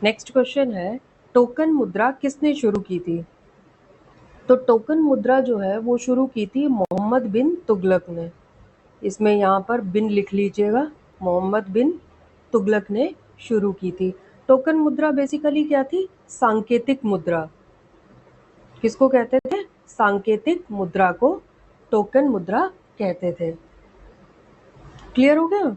Next question है, token मुद्रा किसने शुरू की थी? तो टोकन मुद्रा जो है वो शुरू की थी मोहम्मद बिन तुगलक ने। इसमें यहाँ पर बिन लिख लीजिएगा, मोहम्मद बिन तुगलक ने शुरू की थी। टोकन मुद्रा बेसिकली क्या थी? सांकेतिक मुद्रा। किसको कहते थे? सांकेतिक मुद्रा को टोकन मुद्रा कहते थे। क्लियर हो गया?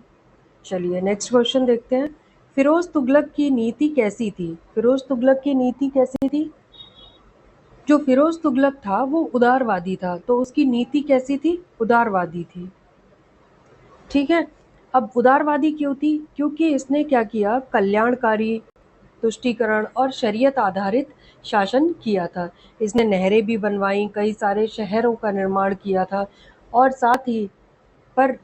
चलिए नेक्स्ट क्वेश्चन देखते हैं। फिरोज तुगलक की नीति कैसी थी? फिरोज तुगलक की नीति कैसी थी? जो फिरोज तुगलक था वो उदारवादी था, तो उसकी नीति कैसी थी? उदारवादी थी। ठीक है। अब उदारवादी क्यों थी? क्योंकि इसने क्या किया? कल्याणकारी, तुष्टीकरण और शरीयत आधारित शासन किया था। इसने नहरें भी बनवाई, कई सारे शहरों का निर्माण किया था, और साथ ही पर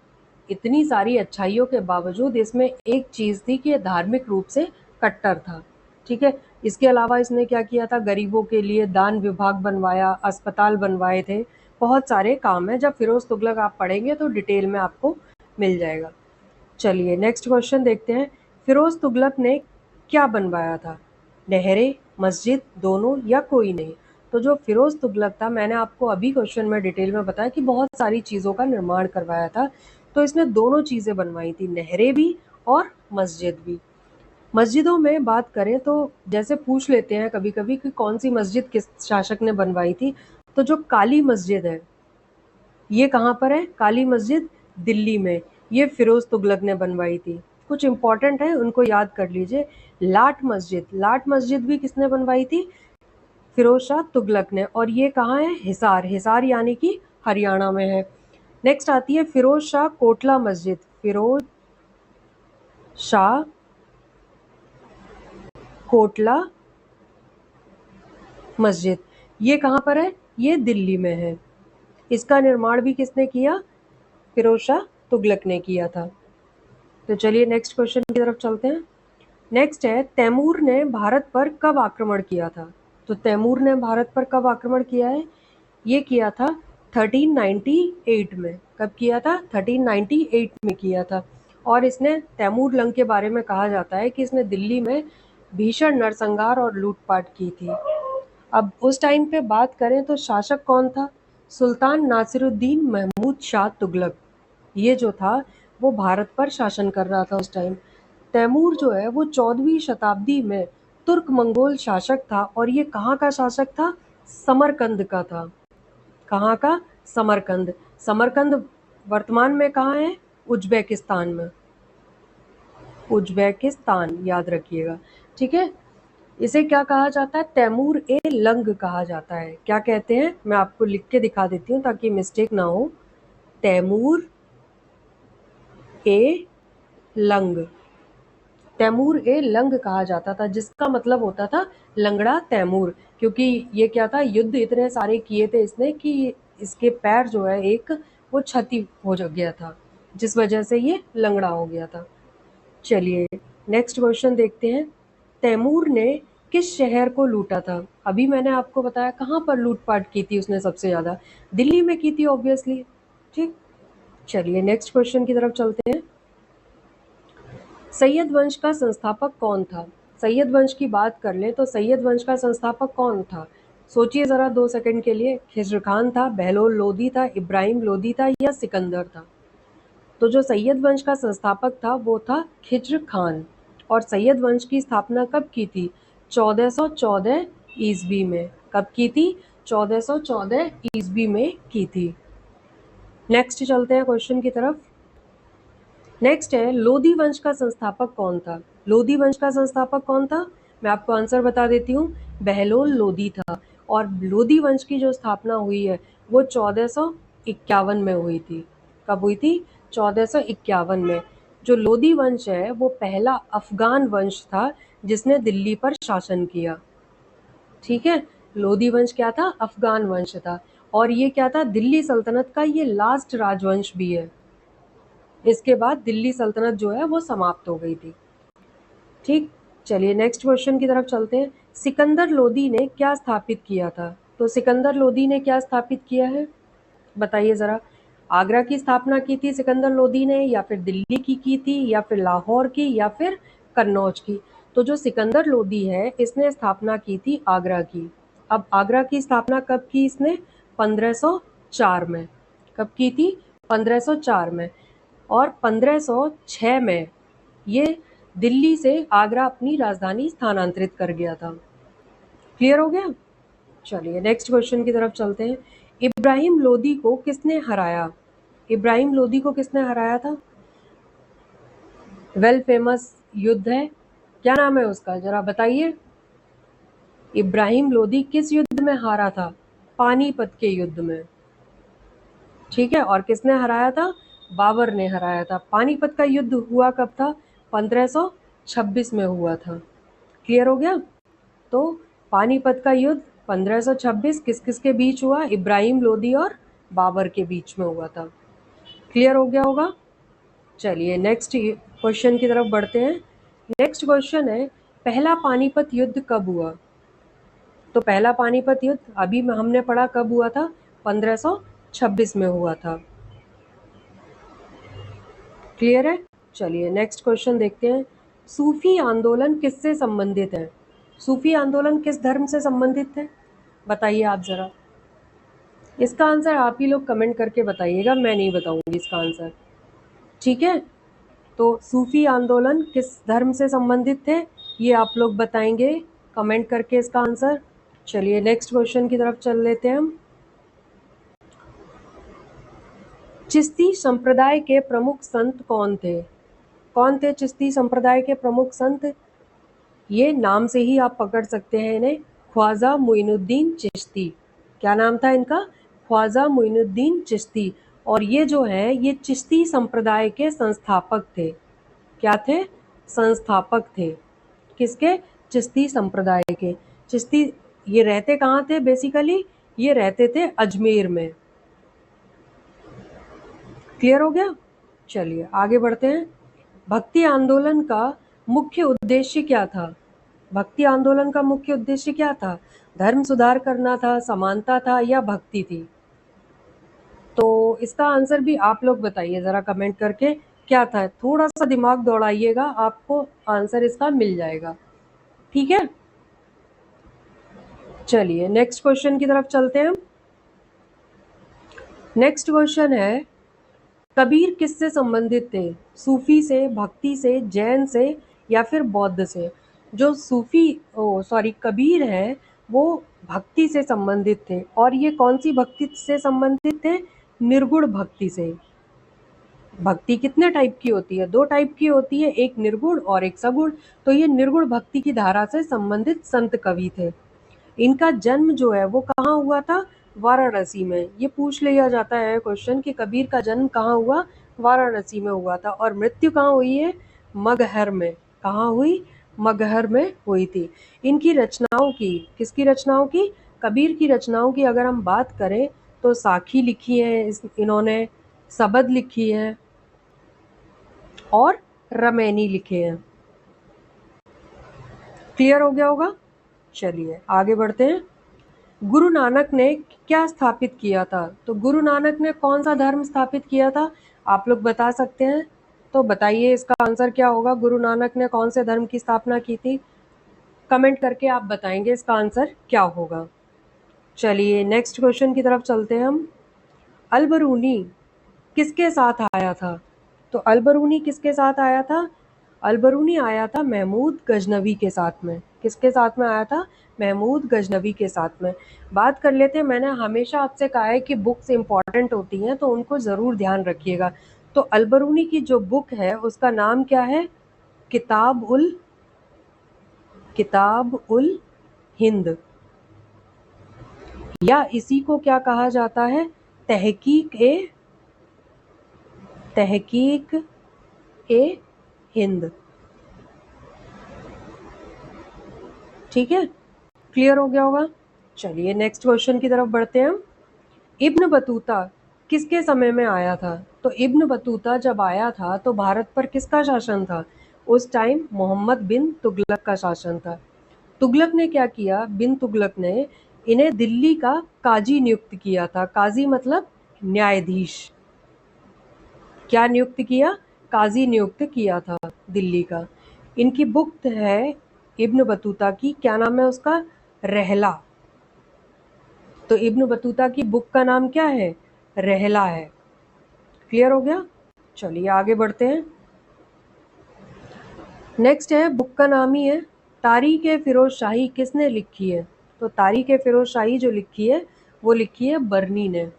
इतनी सारी अच्छाइयों के बावजूद इसमें एक चीज थी कि ये धार्मिक रूप से कट्टर था। ठीक है। इसके अलावा इसने क्या किया था? गरीबों के लिए दान विभाग बनवाया, अस्पताल बनवाए थे, बहुत सारे काम है। जब फिरोज तुगलक आप पढ़ेंगे तो डिटेल में आपको मिल जाएगा। चलिए नेक्स्ट क्वेश्चन देखते हैं। फिरोज तुगलक ने क्या बनवाया था? नहरें, मस्जिद, दोनों या कोई नहीं? तो जो फिरोज तुगलक था, मैंने आपको अभी क्वेश्चन में डिटेल में बताया कि बहुत सारी चीज़ों का निर्माण करवाया था। तो इसने दोनों चीज़ें बनवाई थी, नहरें भी और मस्जिद भी। मस्जिदों में बात करें तो जैसे पूछ लेते हैं कभी कभी कि कौन सी मस्जिद किस शासक ने बनवाई थी, तो जो काली मस्जिद है ये कहाँ पर है? काली मस्जिद दिल्ली में, ये फिरोज तुगलक ने बनवाई थी। कुछ इंपॉर्टेंट है उनको याद कर लीजिए। लाट मस्जिद, लाट मस्जिद भी किसने बनवाई थी? फिरोज शाह तुगलक ने। और ये कहाँ है? हिसार, हिसार यानी कि हरियाणा में है। नेक्स्ट आती है फिरोज शाह कोटला मस्जिद। फिरोज शाह कोटला मस्जिद, ये कहाँ पर है? ये दिल्ली में है। इसका निर्माण भी किसने किया? फिरोज शाह तुगलक ने किया था। तो चलिए नेक्स्ट क्वेश्चन की तरफ चलते हैं। नेक्स्ट है, तैमूर ने भारत पर कब आक्रमण किया था? तो तैमूर ने भारत पर कब आक्रमण किया है? ये किया था 1398 में। कब किया था? 1398 में किया था। और इसने, तैमूर लंग के बारे में कहा जाता है कि इसने दिल्ली में भीषण नरसंहार और लूटपाट की थी। अब उस टाइम पे बात करें तो शासक कौन था? सुल्तान नासिरुद्दीन महमूद शाह तुगलक, ये जो था वो भारत पर शासन कर रहा था उस टाइम। तैमूर जो है वो 14वीं शताब्दी में तुर्क मंगोल शासक था, और ये कहाँ का शासक था? समरकंद का था। कहाँ का? समरकंद। समरकंद वर्तमान में कहाँ है? उज्बेकिस्तान में। उज्बेकिस्तान याद रखिएगा। ठीक है। इसे क्या कहा जाता है? तैमूर ए लंग कहा जाता है। क्या कहते हैं? मैं आपको लिख के दिखा देती हूँ ताकि मिस्टेक ना हो। तैमूर ए लंग, तैमूर ए लंग कहा जाता था, जिसका मतलब होता था लंगड़ा तैमूर। क्योंकि ये क्या था, युद्ध इतने सारे किए थे इसने कि इसके पैर जो है एक वो क्षति हो गया था, जिस वजह से ये लंगड़ा हो गया था। चलिए नेक्स्ट क्वेश्चन देखते हैं। तैमूर ने किस शहर को लूटा था? अभी मैंने आपको बताया कहाँ पर लूटपाट की थी उसने सबसे ज्यादा? दिल्ली में की थी ऑब्वियसली। ठीक। चलिए नेक्स्ट क्वेश्चन की तरफ चलते हैं। सैयद वंश का संस्थापक कौन था? सैयद वंश की बात कर ले तो सैयद वंश का संस्थापक कौन था? सोचिए जरा 2 सेकंड के लिए। खिज्र खान था, बहलोल लोदी था, इब्राहिम लोदी था, या सिकंदर था? तो जो सैयद वंश का संस्थापक था वो था खिज्र खान। और सैयद वंश की स्थापना कब की थी? 1414 ईस्वी में। कब की थी? 1414 ईस्वी में की थी। नेक्स्ट चलते हैं क्वेश्चन की तरफ। नेक्स्ट है, लोधी वंश का संस्थापक कौन था? लोधी वंश का संस्थापक कौन था? मैं आपको आंसर बता देती हूँ, बहलोल लोधी था। और लोधी वंश की जो स्थापना हुई है वो 1451 में हुई थी। कब हुई थी? 1451 में। जो लोधी वंश है वो पहला अफगान वंश था जिसने दिल्ली पर शासन किया। ठीक है। लोधी वंश क्या था? अफगान वंश था। और ये क्या था? दिल्ली सल्तनत का ये लास्ट राजवंश भी है। इसके बाद दिल्ली सल्तनत जो है वो समाप्त हो गई थी। ठीक। चलिए नेक्स्ट क्वेश्चन की तरफ चलते हैं। सिकंदर लोदी ने क्या स्थापित किया था? तो सिकंदर लोदी ने क्या स्थापित किया है? बताइए जरा। आगरा की स्थापना की थी सिकंदर लोदी ने, या फिर दिल्ली की थी, या फिर लाहौर की, या फिर कन्नौज की। तो जो सिकंदर लोदी है इसने स्थापना की थी आगरा की। अब आगरा की स्थापना कब की इसने? 1504 में। कब की थी? 1504 में। और 1506 में ये दिल्ली से आगरा अपनी राजधानी स्थानांतरित कर गया था। क्लियर हो गया? चलिए नेक्स्ट क्वेश्चन की तरफ चलते हैं। इब्राहिम लोदी को किसने हराया? इब्राहिम लोदी को किसने हराया था? वेल फेमस युद्ध है, क्या नाम है उसका, जरा बताइए। इब्राहिम लोदी किस युद्ध में हारा था? पानीपत के युद्ध में। ठीक है, और किसने हराया था? बाबर ने हराया था। पानीपत का युद्ध हुआ कब था? 1526 में हुआ था। क्लियर हो गया? तो पानीपत का युद्ध 1526 किस किस के बीच हुआ? इब्राहिम लोदी और बाबर के बीच में हुआ था। क्लियर हो गया होगा? चलिए नेक्स्ट क्वेश्चन की तरफ बढ़ते हैं। नेक्स्ट क्वेश्चन है, पहला पानीपत युद्ध कब हुआ? तो पहला पानीपत युद्ध अभी हमने पढ़ा कब हुआ था? 1526 में हुआ था। क्लियर है? चलिए नेक्स्ट क्वेश्चन देखते हैं। सूफी आंदोलन किससे संबंधित है? सूफी आंदोलन किस धर्म से संबंधित है? बताइए आप जरा। इसका आंसर आप ही लोग कमेंट करके बताइएगा, मैं नहीं बताऊंगी इसका आंसर। ठीक है, तो सूफी आंदोलन किस धर्म से संबंधित थे ये आप लोग बताएंगे कमेंट करके इसका आंसर। चलिए नेक्स्ट क्वेश्चन की तरफ चल लेते हैं हम। चिश्ती संप्रदाय के प्रमुख संत कौन थे? कौन थे चिश्ती संप्रदाय के प्रमुख संत? ये नाम से ही आप पकड़ सकते हैं इन्हें, ख्वाजा मुइनुद्दीन चिश्ती। क्या नाम था इनका? ख्वाजा मुइनुद्दीन चिश्ती। और ये जो है ये चिश्ती संप्रदाय के संस्थापक थे। क्या थे? संस्थापक थे। किसके? चिश्ती संप्रदाय के। चिश्ती ये रहते कहाँ थे बेसिकली? ये रहते थे अजमेर में। क्लियर हो गया? चलिए आगे बढ़ते हैं। भक्ति आंदोलन का मुख्य उद्देश्य क्या था? भक्ति आंदोलन का मुख्य उद्देश्य क्या था? धर्म सुधार करना था, समानता था, या भक्ति थी? तो इसका आंसर भी आप लोग बताइए जरा कमेंट करके, क्या था? थोड़ा सा दिमाग दौड़ाइएगा, आपको आंसर इसका मिल जाएगा। ठीक है, चलिए नेक्स्ट क्वेश्चन की तरफ चलते हैं। नेक्स्ट क्वेश्चन है, कबीर किससे संबंधित थे? सूफी से, भक्ति से, जैन से, या फिर बौद्ध से? जो कबीर है वो भक्ति से संबंधित थे। और ये कौन सी भक्ति से संबंधित थे? निर्गुण भक्ति से। भक्ति कितने टाइप की होती है? 2 टाइप की होती है, एक निर्गुण और एक सगुण। तो ये निर्गुण भक्ति की धारा से संबंधित संत कवि थे। इनका जन्म जो है वो कहाँ हुआ था? वाराणसी में। ये पूछ लिया जाता है क्वेश्चन कि कबीर का जन्म कहाँ हुआ? वाराणसी में हुआ था। और मृत्यु कहाँ हुई है? मगहर में। कहाँ हुई? मगहर में हुई थी। इनकी रचनाओं की, किसकी रचनाओं की? कबीर की रचनाओं की अगर हम बात करें तो साखी लिखी है इन्होंने, सबद लिखी है और रमैनी लिखे हैं। क्लियर हो गया होगा? चलिए आगे बढ़ते हैं। गुरु नानक ने क्या स्थापित किया था? तो गुरु नानक ने कौन सा धर्म स्थापित किया था? आप लोग बता सकते हैं तो बताइए इसका आंसर क्या होगा। गुरु नानक ने कौन से धर्म की स्थापना की थी? कमेंट करके आप बताएंगे इसका आंसर क्या होगा। चलिए नेक्स्ट क्वेश्चन की तरफ चलते हैं हम। अलबरूनी किसके साथ आया था? तो अलबरूनी किसके साथ आया था? अलबरूनी आया था महमूद गजनवी के साथ में। किसके साथ में आया था? महमूद गजनवी के साथ में। बात कर लेते हैं, मैंने हमेशा आपसे कहा है कि बुक्स इंपॉर्टेंट होती हैं तो उनको ज़रूर ध्यान रखिएगा। तो अलबरूनी की जो बुक है उसका नाम क्या है? किताब उल हिंद, या इसी को क्या कहा जाता है? तहकीक ए हिंद। ठीक है, क्लियर हो गया होगा? चलिए नेक्स्ट क्वेश्चन की तरफ बढ़ते हैं हम। इब्न बतूता किसके समय में आया था? तो इब्न बतूता जब आया था तो भारत पर किसका शासन था? उस टाइम मोहम्मद बिन तुगलक का शासन था। तुगलक ने क्या किया? बिन तुगलक ने इन्हें दिल्ली का काजी नियुक्त किया था। काजी मतलब न्यायाधीश। क्या नियुक्त किया? काजी नियुक्त किया था दिल्ली का। इनकी बुक है इब्न बतूता की, क्या नाम है उसका? रहला। तो इब्न बतूता की बुक का नाम क्या है? रहला है। क्लियर हो गया? चलिए आगे बढ़ते हैं। नेक्स्ट है, बुक का नाम ही है। तारीख फिरोज शाही किसने लिखी है? तो तारीख फिरोज शाही जो लिखी है वो लिखी है बर्नी ने।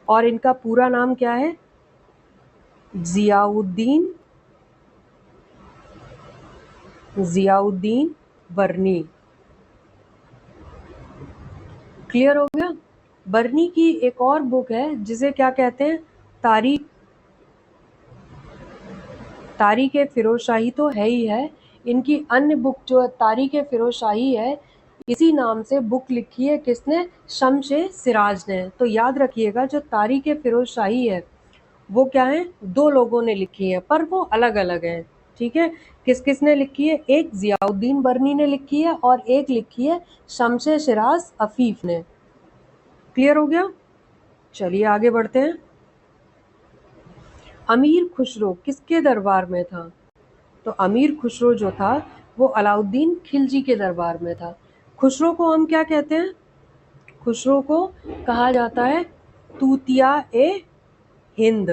और इनका पूरा नाम क्या है? जियाउद्दीन बर्नी। क्लियर हो गया? बर्नी की एक और बुक है जिसे क्या कहते हैं? तारीख फिरोज शाही तो है ही है। इनकी अन्य बुक जो तारीख फिरोज शाही है, इसी नाम से बुक लिखी है किसने? शमशे सिराज ने। तो याद रखिएगा, जो तारीख फिरोज शाही है वो क्या है? दो लोगों ने लिखी है, पर वो अलग अलग है। ठीक है? किस किस ने लिखी है? एक जियाउद्दीन बर्नी ने लिखी है और एक लिखी है शमशे सिराज अफीफ ने। क्लियर हो गया? चलिए आगे बढ़ते हैं। अमीर खुसरो किसके दरबार में था? तो अमीर खुसरो जो था वो अलाउद्दीन खिलजी के दरबार में था। खुसरो को हम क्या कहते हैं? खुसरो को कहा जाता है तूतिया ए हिंद।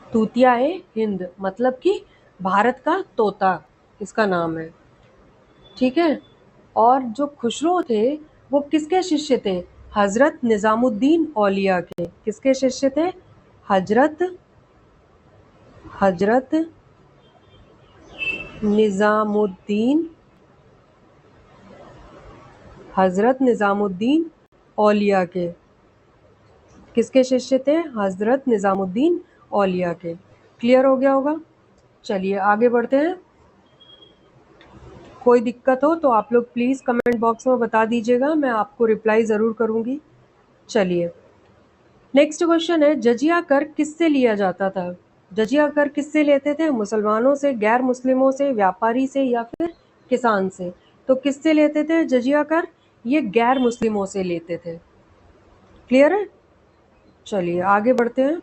तूतिया ए हिंद मतलब कि भारत का तोता इसका नाम है। ठीक है? और जो खुसरो थे वो किसके शिष्य थे? हजरत निजामुद्दीन औलिया के। किसके शिष्य थे? हजरत हजरत निजामुद्दीन हजरत निजामुद्दीन औलिया के। किसके शिष्य थे? हजरत निजामुद्दीन औलिया के। क्लियर हो गया होगा? चलिए आगे बढ़ते हैं। कोई दिक्कत हो तो आप लोग प्लीज़ कमेंट बॉक्स में बता दीजिएगा, मैं आपको रिप्लाई ज़रूर करूँगी। चलिए नेक्स्ट क्वेश्चन है, जजिया कर किससे लिया जाता था? जजिया कर किससे लेते थे? मुसलमानों से, गैर मुस्लिमों से, व्यापारी से या फिर किसान से? तो किससे लेते थे जजिया कर? ये गैर मुस्लिमों से लेते थे। क्लियर है? चलिए आगे बढ़ते हैं।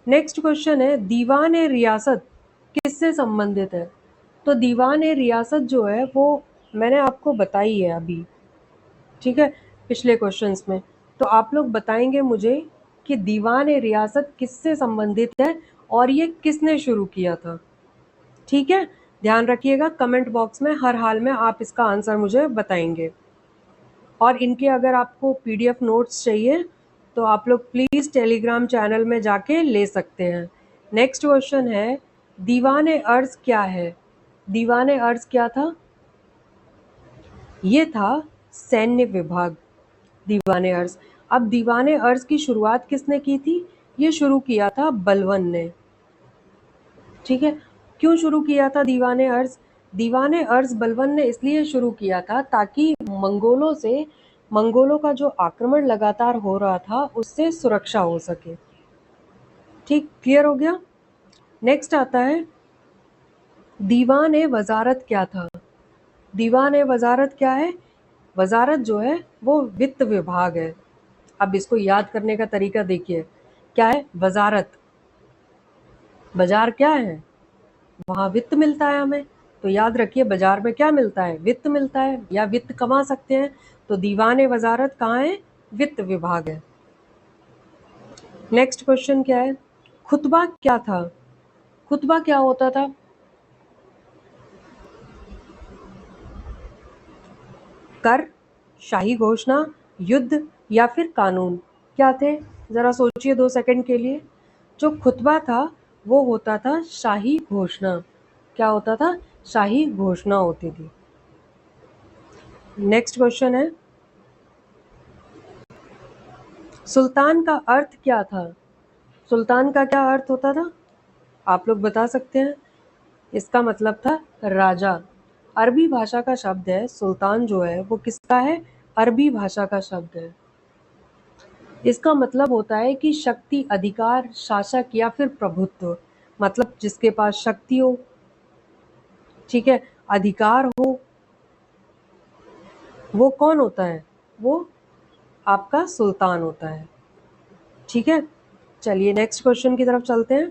नेक्स्ट क्वेश्चन है, दीवान ए रियासत किससे संबंधित है? तो दीवान ए रियासत जो है वो मैंने आपको बताई है अभी। ठीक है? पिछले क्वेश्चंस में। तो आप लोग बताएंगे मुझे कि दीवान ए रियासत किससे संबंधित है और ये किसने शुरू किया था। ठीक है? ध्यान रखिएगा, कमेंट बॉक्स में हर हाल में आप इसका आंसर मुझे बताएंगे। और इनके अगर आपको पीडीएफ नोट्स चाहिए तो आप लोग प्लीज़ टेलीग्राम चैनल में जाके ले सकते हैं। नेक्स्ट क्वेश्चन है, दीवान अर्ज क्या है? दीवान अर्ज क्या था? ये था सैन्य विभाग। दीवान अर्ज। अब दीवान अर्ज की शुरुआत किसने की थी? ये शुरू किया था बलबन ने। ठीक है? क्यों शुरू किया था दीवान अर्ज? दीवान अर्ज बलबन ने इसलिए शुरू किया था ताकि मंगोलों का जो आक्रमण लगातार हो रहा था उससे सुरक्षा हो सके। ठीक? क्लियर हो गया? नेक्स्ट आता है, दीवान ए वजारत क्या था? दीवान ए वजारत क्या है? वजारत जो है वो वित्त विभाग है। अब इसको याद करने का तरीका देखिए, क्या है वजारत? बाजार क्या है? वहाँ वित्त मिलता है हमें। तो याद रखिए, बाजार में क्या मिलता है? वित्त मिलता है, या वित्त कमा सकते हैं। तो दीवान वजारत कहाँ है? वित्त विभाग है। नेक्स्ट क्वेश्चन क्या है, खुतबा क्या था? खुतबा क्या होता था? कर, शाही घोषणा, युद्ध या फिर कानून? क्या थे? जरा सोचिए 2 सेकंड के लिए। जो खुतबा था वो होता था शाही घोषणा। क्या होता था? शाही घोषणा होती थी। नेक्स्ट क्वेश्चन है, सुल्तान का अर्थ क्या था? सुल्तान का क्या अर्थ होता था? आप लोग बता सकते हैं। इसका मतलब था राजा। अरबी भाषा का शब्द है सुल्तान जो है वो किसका है? अरबी भाषा का शब्द है। इसका मतलब होता है कि शक्ति, अधिकार, शासक या फिर प्रभुत्व। मतलब जिसके पास शक्ति हो, ठीक है, अधिकार हो, वो कौन होता है? वो आपका सुल्तान होता है। ठीक है? चलिए नेक्स्ट क्वेश्चन की तरफ चलते हैं।